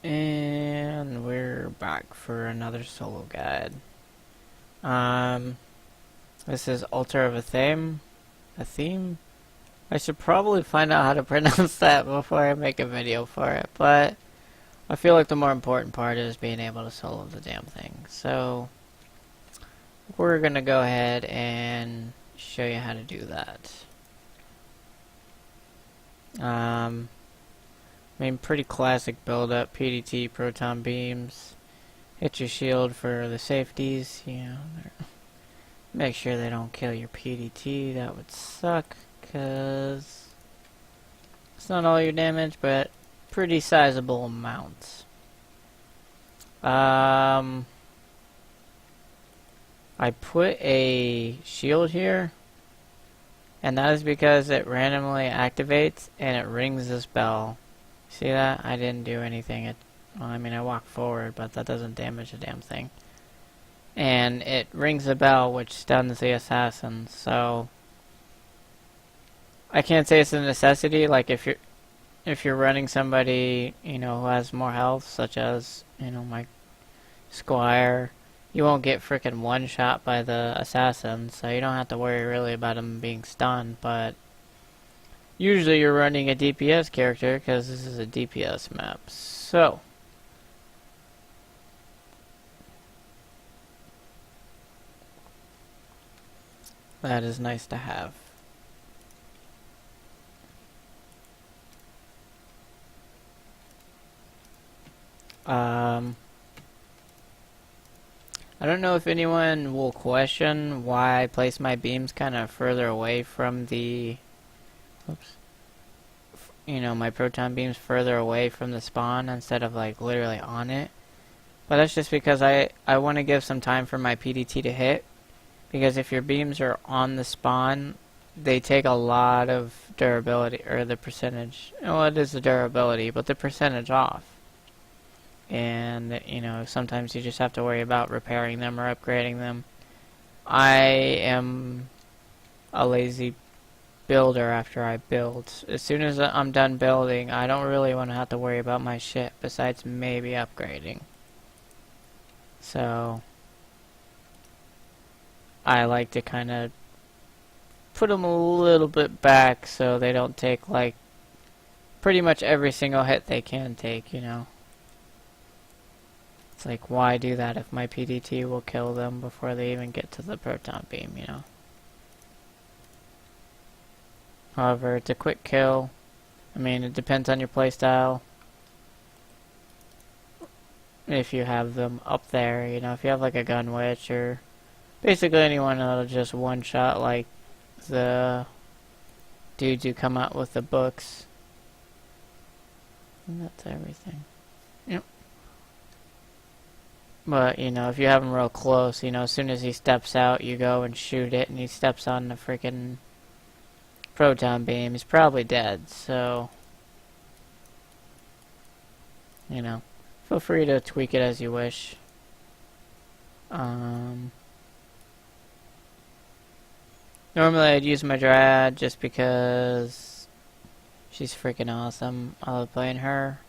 And we're back for another solo guide. This is Altar of Athame. Athame? I should probably find out how to pronounce that before I make a video for it, but I feel like the more important part is being able to solo the damn thing. So, we're gonna go ahead and show you how to do that. Pretty classic build-up, PDT, proton beams. Hit your shield for the safeties, make sure they don't kill your PDT, that would suck, because it's not all your damage, but pretty sizable amounts. I put a shield here, and that is because it randomly activates and it rings this bell. See that? I didn't do anything. I walked forward, but that doesn't damage a damn thing. And it rings a bell, which stuns the assassin. So I can't say it's a necessity. Like if you're running somebody, who has more health, such as my squire, you won't get frickin' one shot by the assassin, so you don't have to worry really about him being stunned. But usually you're running a DPS character because this is a DPS map. So that is nice to have. I don't know if anyone will question why I place my beams kind of further away from the my proton beams further away from the spawn instead of like literally on it. But that's just because I want to give some time for my PDT to hit, because if your beams are on the spawn, they take a lot of durability, or the percentage, well, it is the durability, but the percentage off. And sometimes you just have to worry about repairing them or upgrading them. I am a lazy builder after I build. As soon as I'm done building, I don't really want to have to worry about my shit besides maybe upgrading. So I like to kind of put them a little bit back so they don't take like pretty much every single hit they can take, It's like, why do that if my PDT will kill them before they even get to the proton beam, However, it's a quick kill. It depends on your playstyle. If you have them up there, if you have like a gun witch or basically anyone that'll just one shot, like the dudes who come out with the books. And that's everything. Yep. But, if you have him real close, as soon as he steps out, you go and shoot it, and he steps on the freaking proton beam, he's probably dead, so feel free to tweak it as you wish. Normally I'd use my Dryad just because she's freaking awesome. I love playing her.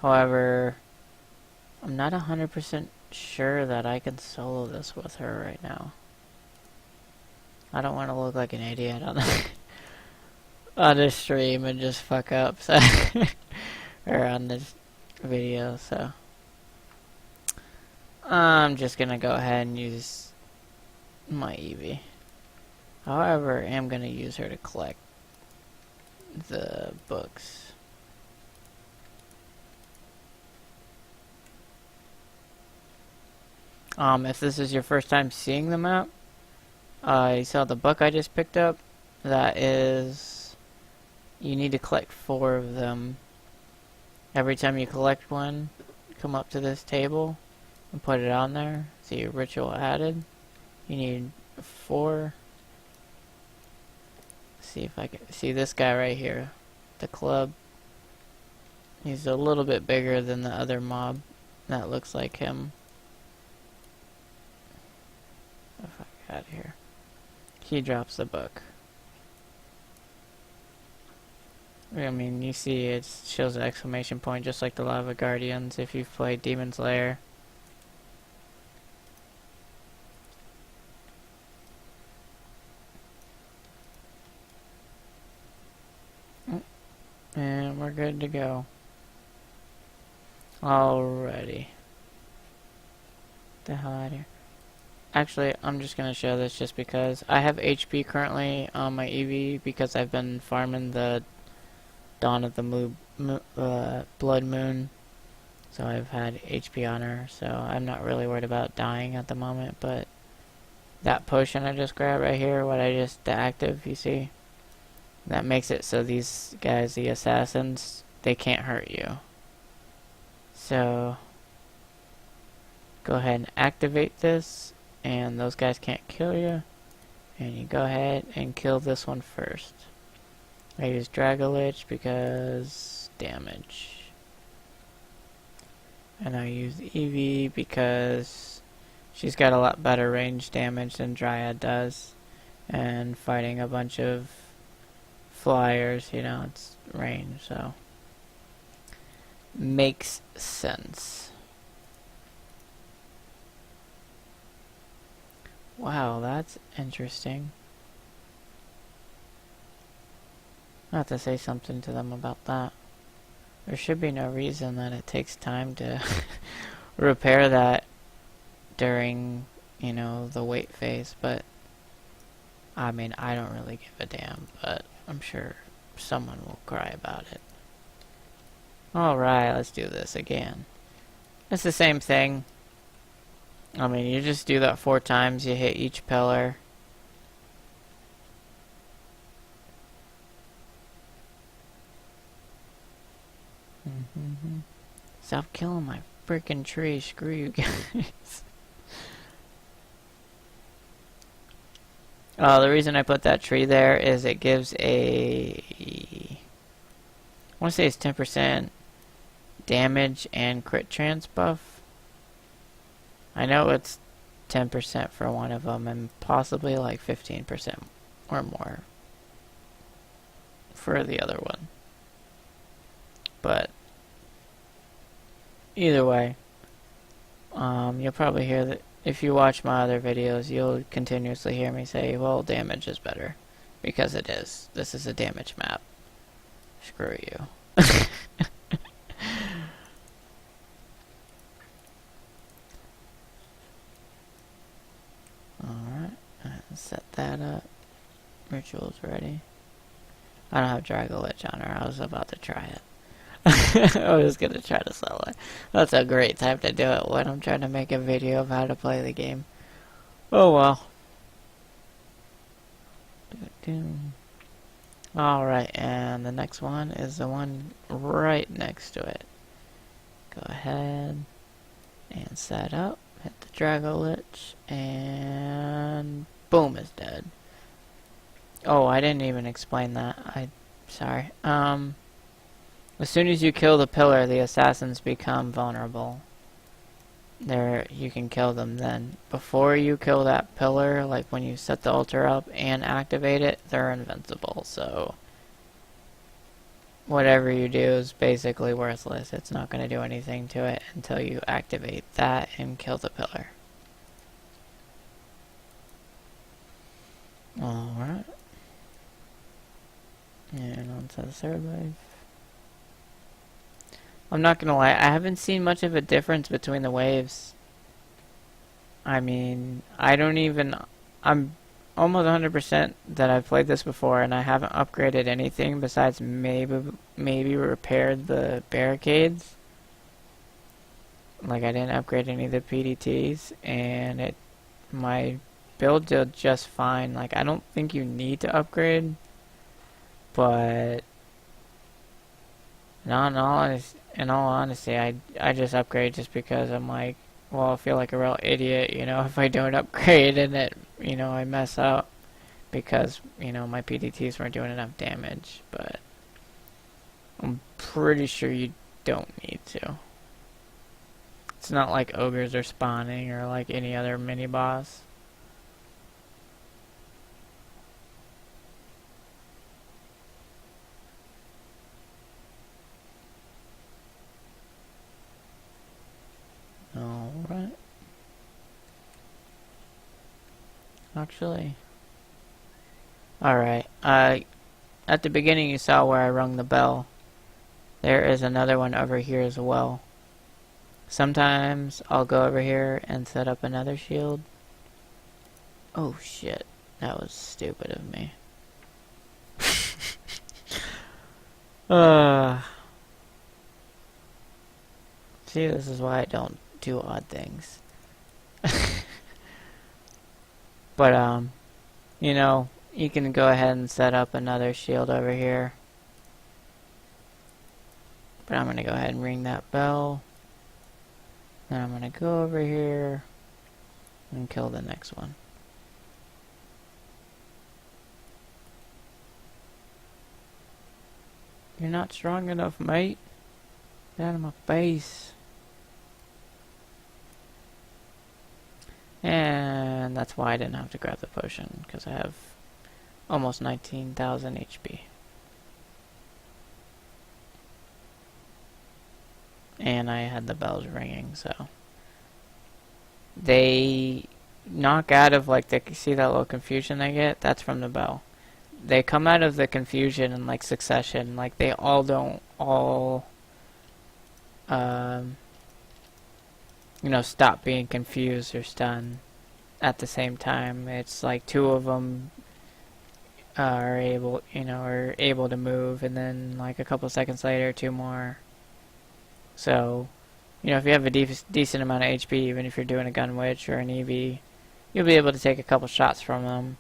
However, I'm not 100% sure that I can solo this with her right now. I don't want to look like an idiot on the on this stream and just fuck up, so or on this video, so I'm just gonna go ahead and use my Eevee. However, I am gonna use her to collect the books. If this is your first time seeing the map, you saw the book I just picked up. That is, you need to collect 4 of them. Every time you collect one, come up to this table and put it on there. See, ritual added. You need 4. See if I can see this guy right here, the club. He's a little bit bigger than the other mob that looks like him. If I get out of here, he drops the book. I mean, you see it shows an exclamation point just like the Lava Guardians if you've played Demon's Lair. And we're good to go. Alrighty. The hell out of here. Actually, I'm just going to show this just because I have HP currently on my EV because I've been farming the Dawn of the Blood Moon. So I've had HP on her, so I'm not really worried about dying at the moment, but that potion I just grabbed right here, the active, you see? That makes it so these guys, the assassins, they can't hurt you. So, go ahead and activate this, and those guys can't kill you. And you go ahead and kill this one first. I use Dragolich because damage. And I use Eevee because she's got a lot better range damage than Dryad does. And fighting a bunch of flyers, you know, it's range, so makes sense. Wow, that's interesting. I have to say something to them about that. There should be no reason that it takes time to repair that during, you know, the wait phase, but I mean, I don't really give a damn, but I'm sure someone will cry about it. Alright, let's do this again. It's the same thing. I mean, you just do that 4 times, you hit each pillar. Stop killing my freaking tree, screw you guys. The reason I put that tree there is it gives I want to say it's 10% damage and crit chance buff. I know it's 10% for one of them and possibly like 15% or more for the other one. But either way, you'll probably hear that if you watch my other videos, you'll continuously hear me say, well, damage is better. Because it is. This is a damage map. Screw you. Alright, set that up. Ritual's ready. I don't have Dragolich on her. I was about to try it. I was gonna try to sell it. That's a great time to do it when I'm trying to make a video of how to play the game. Oh well. Alright, and the next one is the one right next to it. Go ahead and set up. Hit the Dragolich, and boom, is dead. Oh, I didn't even explain that. Sorry. As soon as you kill the pillar, the assassins become vulnerable. You can kill them then. Before you kill that pillar, like when you set the altar up and activate it, they're invincible. So whatever you do is basically worthless. It's not going to do anything to it until you activate that and kill the pillar. Alright. And on to the third wave. I'm not gonna lie, I haven't seen much of a difference between the waves. I mean, I'm almost 100% that I've played this before and I haven't upgraded anything besides maybe repaired the barricades. Like, I didn't upgrade any of the PDTs, and my build did just fine. Like, I don't think you need to upgrade, but in all honesty, I just upgrade just because I'm like, well, I feel like a real idiot, you know, if I don't upgrade and I mess up because, my PDTs weren't doing enough damage, but I'm pretty sure you don't need to. It's not like ogres are spawning or like any other mini-boss. actually. Alright, at the beginning you saw where I rung the bell. There is another one over here as well. Sometimes I'll go over here and set up another shield. Oh shit, that was stupid of me. See, this is why I don't do odd things. But, you know, you can go ahead and set up another shield over here. But I'm going to go ahead and ring that bell. Then I'm going to go over here and kill the next one. You're not strong enough, mate. Get out of my face. And that's why I didn't have to grab the potion, because I have almost 19,000 HP. And I had the bells ringing, so they knock out of, like, see that little confusion they get? That's from the bell. They come out of the confusion in, like, succession. Like, they all don't all you know, stop being confused or stunned at the same time. It's like two of them are able, you know, are able to move, and then like a couple seconds later, two more. So, you know, if you have a decent amount of HP, even if you're doing a gun witch or an EV, you'll be able to take a couple shots from them.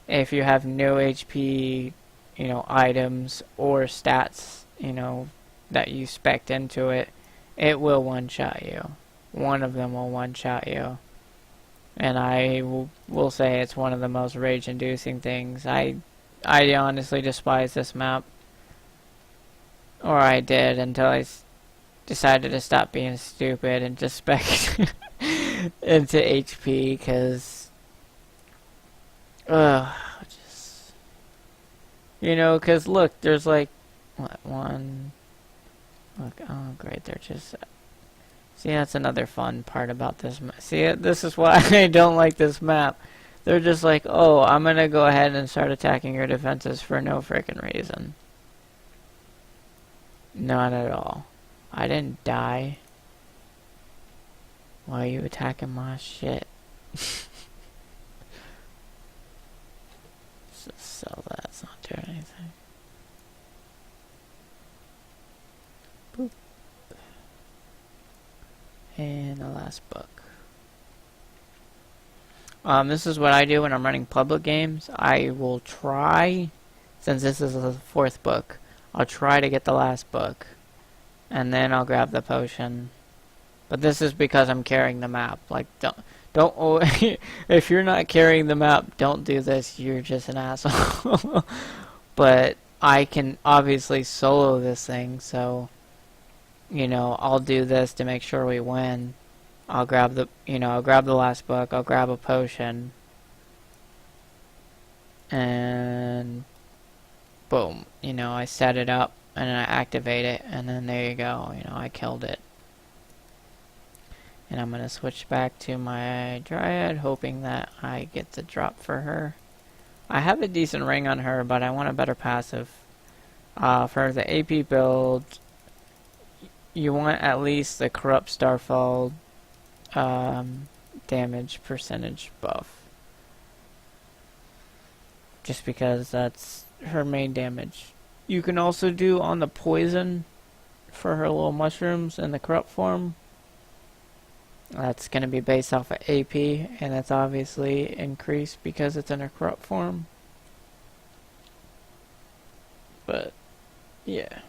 If you have no HP, you know, items or stats, you know, that you spec'd into it, it will one-shot you. One of them will one-shot you. And I will say it's one of the most rage-inducing things. I honestly despise this map. Or I did until I decided to stop being stupid and just spec into HP, because just, you know, because look, there's like, what, one, look, oh great, they're just, see, that's another fun part about this map. See, this is why I don't like this map. They're just like, oh, I'm gonna go ahead and start attacking your defenses for no frickin' reason. Not at all. I didn't die. Why are you attacking my shit? Just sell that, it's not doing anything. Boop. And the last book. This is what I do when I'm running public games. I will try, since this is the fourth book, I'll try to get the last book, and then I'll grab the potion. But this is because I'm carrying the map. Like, don't if you're not carrying the map, don't do this. You're just an asshole. But I can obviously solo this thing, so, you know, I'll do this to make sure we win. I'll grab the, you know, I'll grab the last book, I'll grab a potion, and boom, you know, I set it up, and then I activate it, and then there you go, you know, I killed it. And I'm going to switch back to my Dryad, hoping that I get the drop for her. I have a decent ring on her, but I want a better passive. For the AP build, you want at least the Corrupt Starfall damage percentage buff. Just because that's her main damage. You can also do on the poison for her little mushrooms in the corrupt form. That's going to be based off of AP, and that's obviously increased because it's in her corrupt form. But yeah,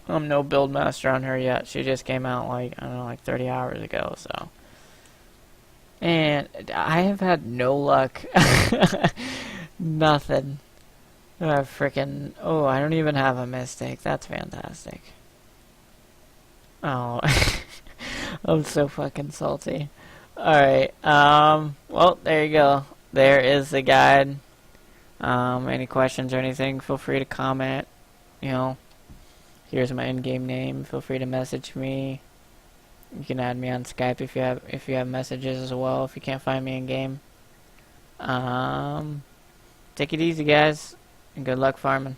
I'm no build master on her yet. She just came out like, I don't know, like 30 hours ago, so. And I have had no luck. Nothing. Freaking, oh, I don't even have a mistake. That's fantastic. Oh, I'm so fucking salty. Alright, well, there you go. There is the guide. Any questions or anything, feel free to comment. You know, here's my in-game name. Feel free to message me. You can add me on Skype if you have messages as well, if you can't find me in game. Take it easy, guys, and good luck farming.